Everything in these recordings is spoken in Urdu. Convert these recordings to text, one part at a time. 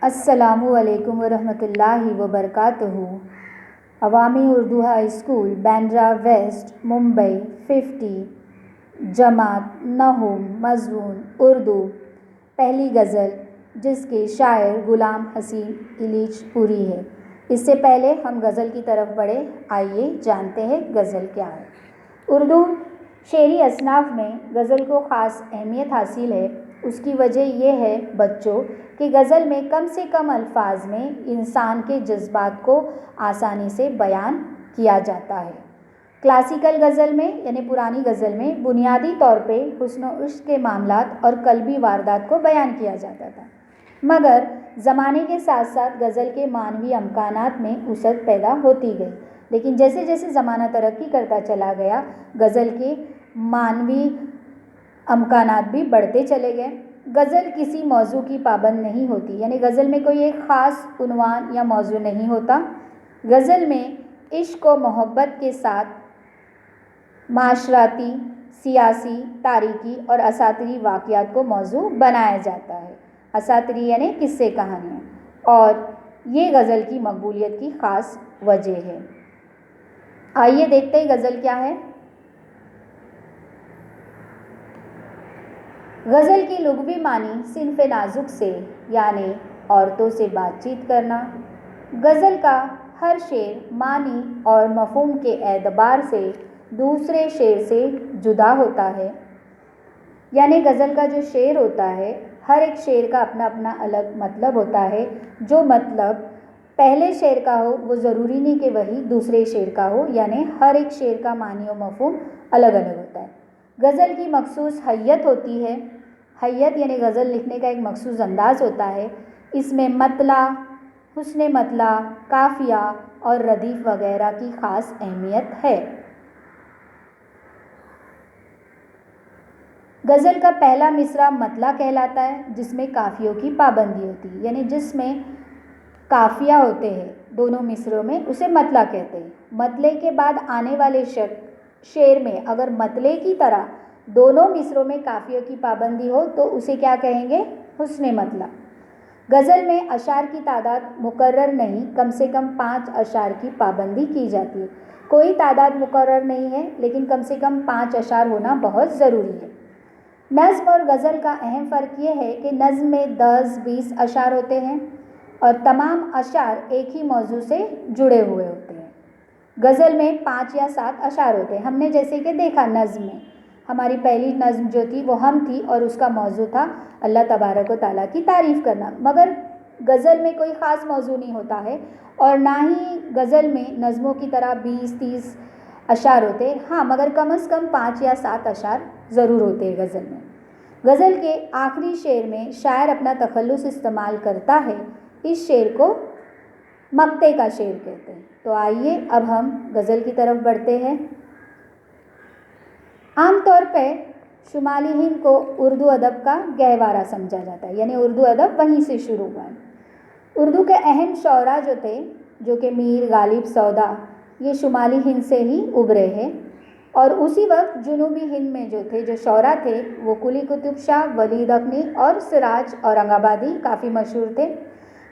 السلام علیکم ورحمۃ اللہ وبرکاتہ۔ عوامی Urdu high school Bandra West Mumbai 50 جماعت نہم مضمون اردو پہلی غزل جس کے شاعر غلام حسین ایلیچ پوری ہے۔ اس سے پہلے ہم غزل کی طرف بڑھے، آئیے جانتے ہیں غزل کیا ہے۔ اردو شعری اصناف میں غزل کو خاص اہمیت حاصل ہے۔ اس کی وجہ یہ ہے بچوں کہ غزل میں کم سے کم الفاظ میں انسان کے جذبات کو آسانی سے بیان کیا جاتا ہے۔ کلاسیکل غزل میں یعنی پرانی غزل میں بنیادی طور پہ حسن و عشق کے معاملات اور قلبی واردات کو بیان کیا جاتا تھا، مگر زمانے کے ساتھ ساتھ غزل کے معنوی امکانات میں وسعت پیدا ہوتی گئی۔ لیکن جیسے جیسے زمانہ ترقی کرتا چلا گیا، غزل کے معنوی امکانات بھی بڑھتے چلے گئے۔ غزل کسی موضوع کی پابند نہیں ہوتی، یعنی غزل میں کوئی ایک خاص عنوان یا موضوع نہیں ہوتا۔ غزل میں عشق و محبت کے ساتھ معاشرتی، سیاسی، تاریخی اور اساطیری واقعات کو موضوع بنایا جاتا ہے۔ اساطیری یعنی قصے کہانیاں، اور یہ غزل کی مقبولیت کی خاص وجہ ہے۔ آئیے دیکھتے ہیں غزل کیا ہے۔ غزل کی لغوی معنی صنف نازک سے یعنی عورتوں سے بات چیت کرنا۔ غزل کا ہر شعر معنی اور مفہوم کے اعتبار سے دوسرے شعر سے جدا ہوتا ہے، یعنی غزل کا جو شعر ہوتا ہے ہر ایک شعر کا اپنا اپنا الگ مطلب ہوتا ہے۔ جو مطلب پہلے شعر کا ہو وہ ضروری نہیں کہ وہی دوسرے شعر کا ہو، یعنی ہر ایک شعر کا معنی و مفہوم الگ الگ ہوتا ہے۔ غزل کی مخصوص حیت ہوتی ہے۔ حیت یعنی غزل لکھنے کا ایک مخصوص انداز ہوتا ہے۔ اس میں مطلع، حسن مطلع، قافیہ اور ردیف وغیرہ کی خاص اہمیت ہے۔ غزل کا پہلا مصرع مطلع کہلاتا ہے، جس میں قافیوں کی پابندی ہوتی ہے، یعنی جس میں قافیہ ہوتے ہیں دونوں مصرعوں میں، اسے مطلع کہتے ہیں۔ مطلع کے بعد آنے والے شعر میں اگر مطلع کی طرح دونوں مصرعوں میں قافیوں کی پابندی ہو تو اسے کیا کہیں گے؟ حسن مطلع۔ غزل میں اشعار کی تعداد مقرر نہیں، کم سے کم 5 اشعار کی پابندی کی جاتی ہے۔ کوئی تعداد مقرر نہیں ہے، لیکن کم سے کم 5 اشعار ہونا بہت ضروری ہے۔ نظم اور غزل کا اہم فرق یہ ہے کہ نظم میں 10-20 اشعار ہوتے ہیں اور تمام اشعار ایک ہی موضوع سے جڑے ہوئے ہوتے ہیں۔ غزل میں 5 یا 7 اشعار ہوتے ہیں۔ ہم نے جیسے کہ دیکھا نظم میں ہماری پہلی نظم جو تھی وہ ہم تھی اور اس کا موضوع تھا اللہ تبارک و تعالیٰ کی تعریف کرنا، مگر غزل میں کوئی خاص موضوع نہیں ہوتا ہے، اور نہ ہی غزل میں نظموں کی طرح 20-30 اشعار ہوتے ہیں، ہاں مگر کم از کم 5 یا 7 اشعار ضرور ہوتے ہیں غزل میں۔ غزل کے آخری شعر میں شاعر اپنا تخلص استعمال کرتا ہے، اس شعر کو مقطع کا شعر کہتے ہیں۔ تو آئیے اب ہم غزل کی طرف بڑھتے ہیں۔ عام طور پہ شمالی ہند کو اردو ادب کا گہوارہ سمجھا جاتا ہے، یعنی اردو ادب وہیں سے شروع ہوا ہے۔ اردو کے اہم شعراء جو تھے، جو کہ میر، غالب، سودا، یہ شمالی ہند سے ہی ابھرے ہیں، اور اسی وقت جنوبی ہند میں جو تھے جو شعراء تھے وہ قلی قطب شاہ، ولید اقنی اور سراج اورنگ آبادی کافی مشہور تھے۔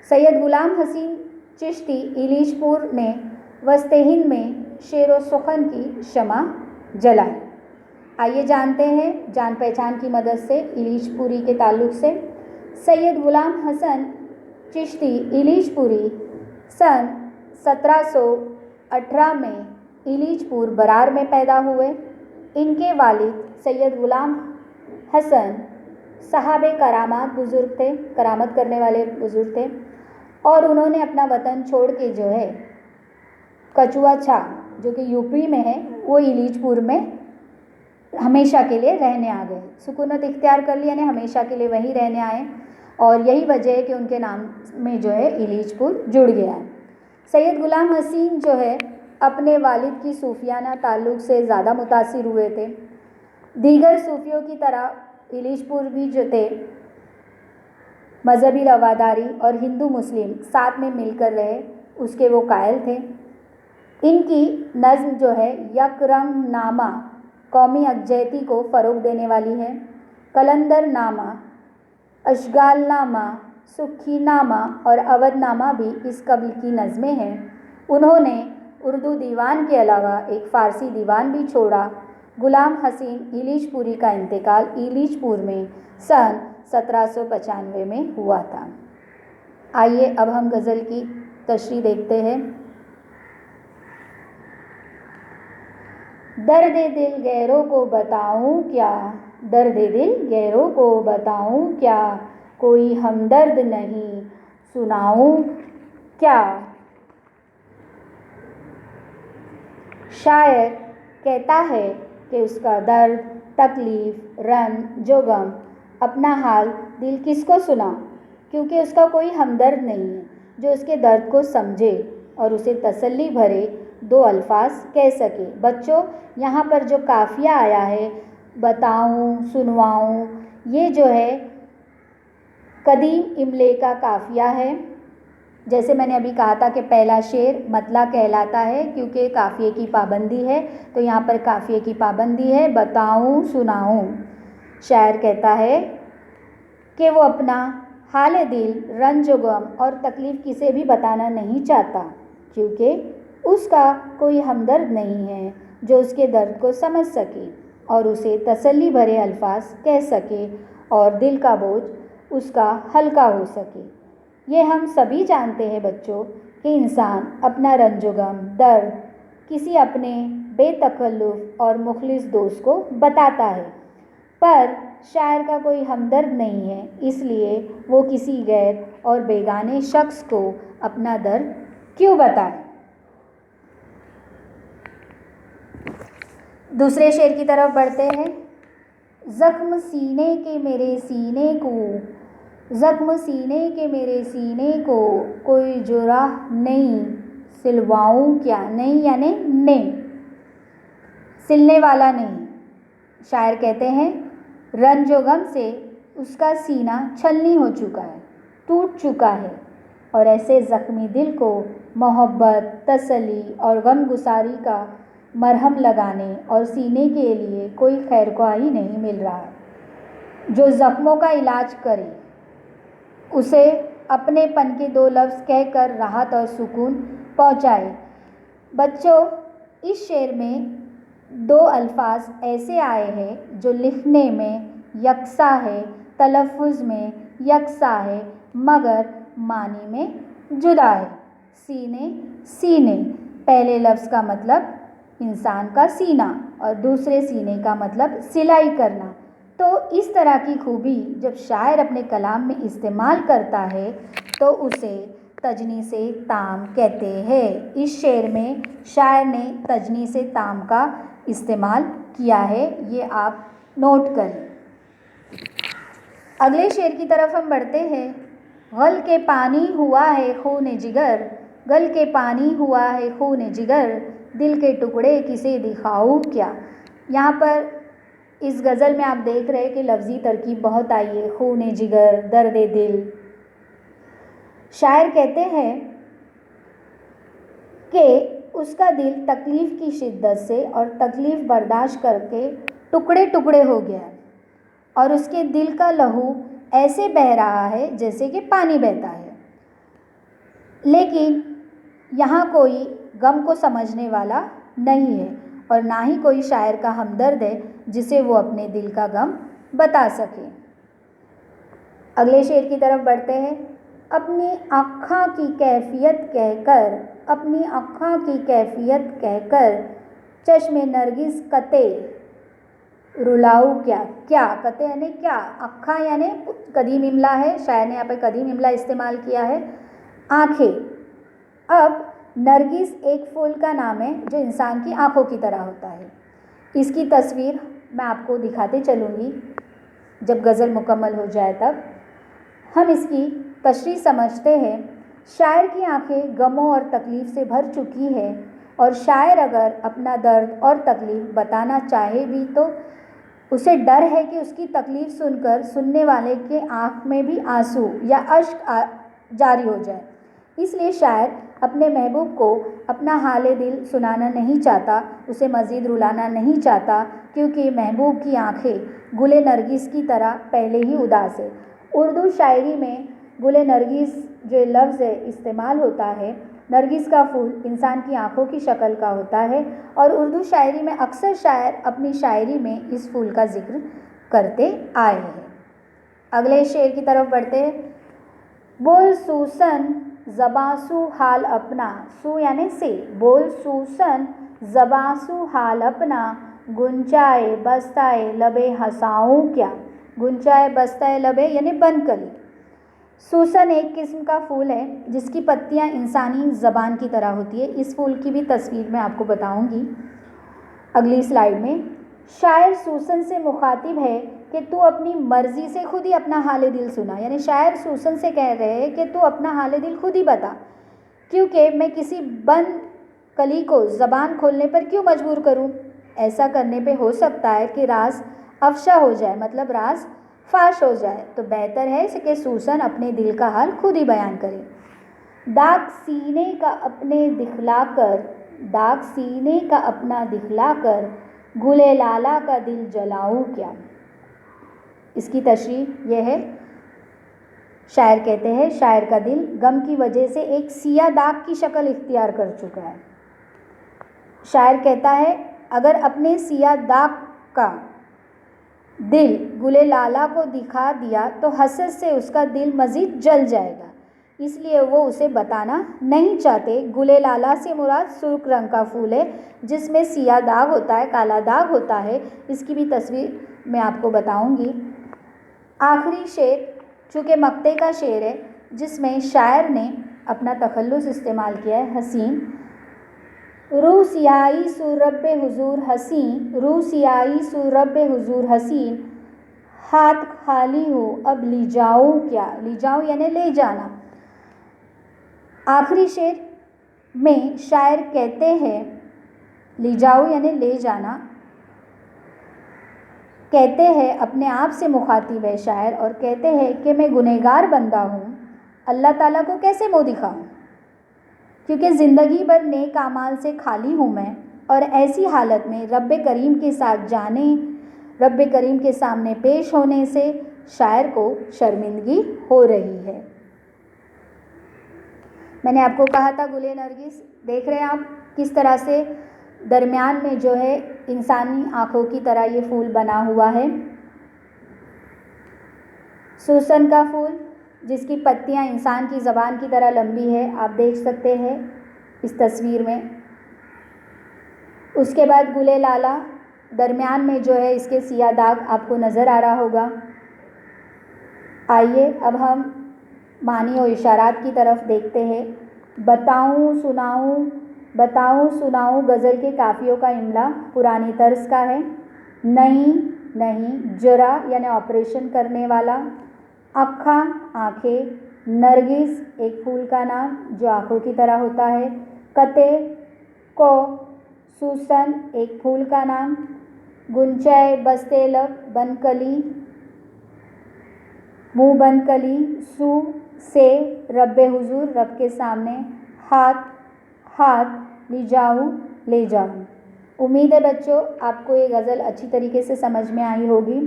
سید غلام حسین چشتی ایلیچ پور نے وسط ہند میں شعر و سخن کی شمع جلائی۔ آئیے جانتے ہیں جان پہچان کی مدد سے ایلیچ پوری کے تعلق سے۔ سید غلام حسن چشتی ایلیچ پوری سن 1718 میں ایلیچ پور برار میں پیدا ہوئے۔ ان کے والد سید غلام حسن صاحب کرامات بزرگ تھے، کرامت کرنے والے بزرگ تھے، اور انہوں نے اپنا وطن چھوڑ کے جو ہے کچوا چھا جو کہ یوپی میں ہے وہ ایلیچ پور میں ہمیشہ کے لیے رہنے آ گئے، سکونت اختیار کر لی، یعنی ہمیشہ کے لیے وہیں رہنے آئے، اور یہی وجہ ہے کہ ان کے نام میں جو ہے ایلیچ پور جڑ گیا ہے۔ سید غلام حسین جو ہے اپنے والد کی صوفیانہ تعلق سے زیادہ متاثر ہوئے تھے۔ دیگر صوفیوں کی طرح ایلیچ پور بھی جو تھے مذہبی رواداری اور ہندو مسلم ساتھ میں مل کر رہے، اس کے وہ قائل تھے۔ ان کی نظم جو ہے یک رنگ نامہ قومی یکجہتی کو فروغ دینے والی ہے۔ کلندر نامہ، اشغال نامہ، سکھی نامہ اور اودھ نامہ بھی اس قبل کی نظمیں ہیں۔ انہوں نے اردو دیوان کے علاوہ ایک فارسی دیوان بھی چھوڑا۔ غلام حسین ایلیچ پوری کا انتقال ایلیچ پور میں سن 1795 میں ہوا تھا۔ آئیے اب ہم غزل کی تشریح دیکھتے ہیں۔ درد دل غیروں کو بتاؤں کیا، درد دل غیروں کو بتاؤں کیا، کوئی ہمدرد نہیں سناؤں کیا۔ شاعر کہتا ہے کہ اس کا درد، تکلیف، رنج و غم، اپنا حال دل کس کو سنا، کیونکہ اس کا کوئی ہمدرد نہیں ہے جو اس کے درد کو سمجھے اور اسے تسلی بھرے دو الفاظ کہہ سکے۔ بچوں، یہاں پر جو قافیہ آیا ہے بتاؤں، سنواؤں، یہ جو ہے قدیم املے کا قافیہ ہے۔ جیسے میں نے ابھی کہا تھا کہ پہلا شعر مطلع کہلاتا ہے کیونکہ قافیے کی پابندی ہے، تو یہاں پر قافیے کی پابندی ہے، بتاؤں سناؤں۔ شاعر کہتا ہے کہ وہ اپنا حال دل، رنج و غم اور تکلیف کسے بھی بتانا نہیں چاہتا، کیونکہ اس کا کوئی ہمدرد نہیں ہے جو اس کے درد کو سمجھ سکے اور اسے تسلی بھرے الفاظ کہہ سکے اور دل کا بوجھ اس کا ہلکا ہو سکے۔ یہ ہم سبھی جانتے ہیں بچوں کہ انسان اپنا رنج و غم، درد کسی اپنے بے تکلف اور مخلص دوست کو بتاتا ہے، پر شاعر کا کوئی ہمدرد نہیں ہے، اس لیے وہ کسی غیر اور بیگانے شخص کو اپنا درد کیوں بتائے۔ دوسرے شعر کی طرف بڑھتے ہیں۔ زخم سینے کے میرے سینے کو، زخم سینے کے میرے سینے کو، کوئی جرح نہیں سلواؤں کیا، نہیں یعنی نہیں، سلنے والا نہیں۔ شاعر کہتے ہیں رنج و غم سے اس کا سینہ چھلنی ہو چکا ہے، ٹوٹ چکا ہے، اور ایسے زخمی دل کو محبت، تسلی اور غم گساری کا مرہم لگانے اور سینے کے لیے کوئی خیر خواہی نہیں مل رہا جو زخموں کا علاج کرے، اسے اپنے پن کے دو لفظ کہہ کر راحت اور سکون پہنچائے۔ بچوں، اس شعر میں دو الفاظ ایسے آئے ہیں جو لکھنے میں یکساں ہے، تلفظ میں یکساں ہے، مگر معنی میں جدا ہے۔ سینے، سینے، پہلے لفظ کا مطلب انسان کا سینہ اور دوسرے سینے کا مطلب سلائی کرنا۔ تو اس طرح کی خوبی جب شاعر اپنے کلام میں استعمال کرتا ہے تو اسے تجنیس تام کہتے ہیں۔ اس شعر میں شاعر نے تجنیس تام کا استعمال کیا ہے، یہ آپ نوٹ کریں۔ اگلے شعر کی طرف ہم بڑھتے ہیں۔ غل کے پانی ہوا ہے خون جگر، غل کے پانی ہوا ہے خون جگر، دل کے ٹکڑے کسے دکھاؤں کیا۔ یہاں پر اس غزل میں آپ دیکھ رہے کہ لفظی ترکیب بہت آئی ہے، خون جگر، درد دل۔ شاعر کہتے ہیں کہ اس کا دل تکلیف کی شدت سے اور تکلیف برداشت کر کے ٹکڑے ٹکڑے ہو گیا ہے، اور اس کے دل کا لہو ایسے بہہ رہا ہے جیسے کہ پانی بہتا ہے، لیکن یہاں کوئی غم کو سمجھنے والا نہیں ہے اور نہ ہی کوئی شاعر کا ہمدرد ہے جسے وہ اپنے دل کا غم بتا سکے۔ اگلے شعر کی طرف بڑھتے ہیں۔ اپنی آنکھاں کی کیفیت کہہ کر، اپنی آنکھاں کی کیفیت کہہ کر، چشم نرگس قطع رلاؤں کیا۔ کیا قطع یعنی کیا، آنکھاں یعنی قدیم املا ہے، شاعر نے یہاں پہ قدیم املا استعمال کیا ہے، آنکھیں۔ اب نرگس ایک پھول کا نام ہے جو انسان کی آنکھوں کی طرح ہوتا ہے۔ اس کی تصویر میں آپ کو دکھاتے چلوں گی، جب غزل مکمل ہو جائے تب ہم اس کی تشریح سمجھتے ہیں۔ شاعر کی آنکھیں غموں اور تکلیف سے بھر چکی ہے، اور شاعر اگر اپنا درد اور تکلیف بتانا چاہے بھی تو اسے ڈر ہے کہ اس کی تکلیف سن کر سننے والے کے آنکھ میں بھی آنسو یا اشک جاری ہو جائے، اس لیے شاعر اپنے محبوب کو اپنا حال دل سنانا نہیں چاہتا، اسے مزید رلانا نہیں چاہتا، کیونکہ محبوب کی آنکھیں گل نرگس کی طرح پہلے ہی اداس ہے۔ اردو شاعری میں گل نرگس جو لفظ ہے استعمال ہوتا ہے، نرگس کا پھول انسان کی آنکھوں کی شکل کا ہوتا ہے، اور اردو شاعری میں اکثر شاعر اپنی شاعری میں اس پھول کا ذکر کرتے آئے ہیں۔ اگلے شعر کی طرف بڑھتے ہیں۔ بول سوسن زباں سو حال اپنا، سو یعنی سے، بول سوسن زباں سو حال اپنا، گنچائے بستائے لبے ہنساؤں کیا، گنچائے بستائے لبے یعنی بند کلی۔ سوسن ایک قسم کا پھول ہے جس کی پتیاں انسانی زبان کی طرح ہوتی ہے۔ اس پھول کی بھی تصویر میں آپ کو بتاؤں گی اگلی سلائیڈ میں۔ شاعر سوسن سے مخاطب ہے کہ تو اپنی مرضی سے خود ہی اپنا حال دل سنا، یعنی شاعر سوسن سے کہہ رہے ہیں کہ تو اپنا حال دل خود ہی بتا، کیونکہ میں کسی بند کلی کو زبان کھولنے پر کیوں مجبور کروں؟ ایسا کرنے پہ ہو سکتا ہے کہ راز افشا ہو جائے، مطلب راز فاش ہو جائے، تو بہتر ہے کہ سوسن اپنے دل کا حال خود ہی بیان کرے۔ داغ سینے کا اپنے دکھلا کر، داغ سینے کا اپنا دکھلا کر، گلے لالا کا دل جلاؤں کیا۔ اس کی تشریح یہ ہے، شاعر کہتے ہیں شاعر کا دل غم کی وجہ سے ایک سیاہ داغ کی شکل اختیار کر چکا ہے۔ شاعر کہتا ہے اگر اپنے سیاہ داغ کا دل گلے لالا کو دکھا دیا تو حسد سے اس کا دل مزید جل جائے گا، اس لیے وہ اسے بتانا نہیں چاہتے۔ گلے لالا سے مراد سرخ رنگ کا پھول ہے جس میں سیاہ داغ ہوتا ہے، کالا داغ ہوتا ہے۔ اس کی بھی تصویر میں آپ کو بتاؤں گی۔ آخری شعر چونکہ مقطع کا شعر ہے جس میں شاعر نے اپنا تخلص استعمال کیا ہے، حسین رو سیائی سو رب حضور حسین، رو سیائی سو رب حضور حسین، ہاتھ خالی ہو اب لی جاؤں کیا، لی جاؤں یعنی لے جانا۔ آخری شعر میں شاعر کہتے ہیں لی جاؤ یعنی لے جانا، کہتے ہیں اپنے آپ سے مخاطب ہے شاعر، اور کہتے ہیں کہ میں گنہگار بندہ ہوں، اللہ تعالیٰ کو کیسے منہ دکھاؤں، کیونکہ زندگی بھر نیک اعمال سے خالی ہوں میں، اور ایسی حالت میں رب کریم کے ساتھ جانے، رب کریم کے سامنے پیش ہونے سے شاعر کو شرمندگی ہو رہی ہے۔ میں نے آپ کو کہا تھا گلے نرگس، دیکھ رہے ہیں آپ کس طرح سے درمیان میں جو ہے انسانی آنکھوں کی طرح یہ پھول بنا ہوا ہے۔ سوسن کا پھول جس کی پتیاں انسان کی زبان کی طرح لمبی ہے، آپ دیکھ سکتے ہیں اس تصویر میں۔ اس کے بعد گلے لالا، درمیان میں جو ہے اس کے سیاہ داغ آپ کو نظر آ رہا ہوگا۔ آئیے اب ہم معنی و اشارات کی طرف دیکھتے ہیں۔ بتاؤں سناؤں، بتاؤں سناؤں غزل کے قافیوں کا املا پرانی طرز کا ہے۔ نہیں نہیں، جرا یعنی آپریشن کرنے والا، آنکھاں آنکھیں، نرگس ایک پھول کا نام جو آنکھوں کی طرح ہوتا ہے، قطع کو، سوسن ایک پھول کا نام، گنچائے بستے لب بند کلی، منہ بند کلی، سو سے رب حضور رب کے سامنے، ہاتھ ہاتھ، لی جاؤں لے جاؤں۔ امید ہے بچوں آپ کو یہ غزل اچھی طریقے سے سمجھ میں آئی ہوگی۔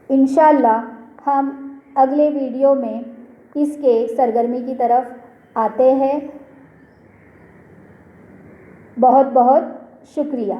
انشاءاللہ ہم اگلے ویڈیو میں اس کے سرگرمی کی طرف آتے ہیں۔ بہت بہت شکریہ۔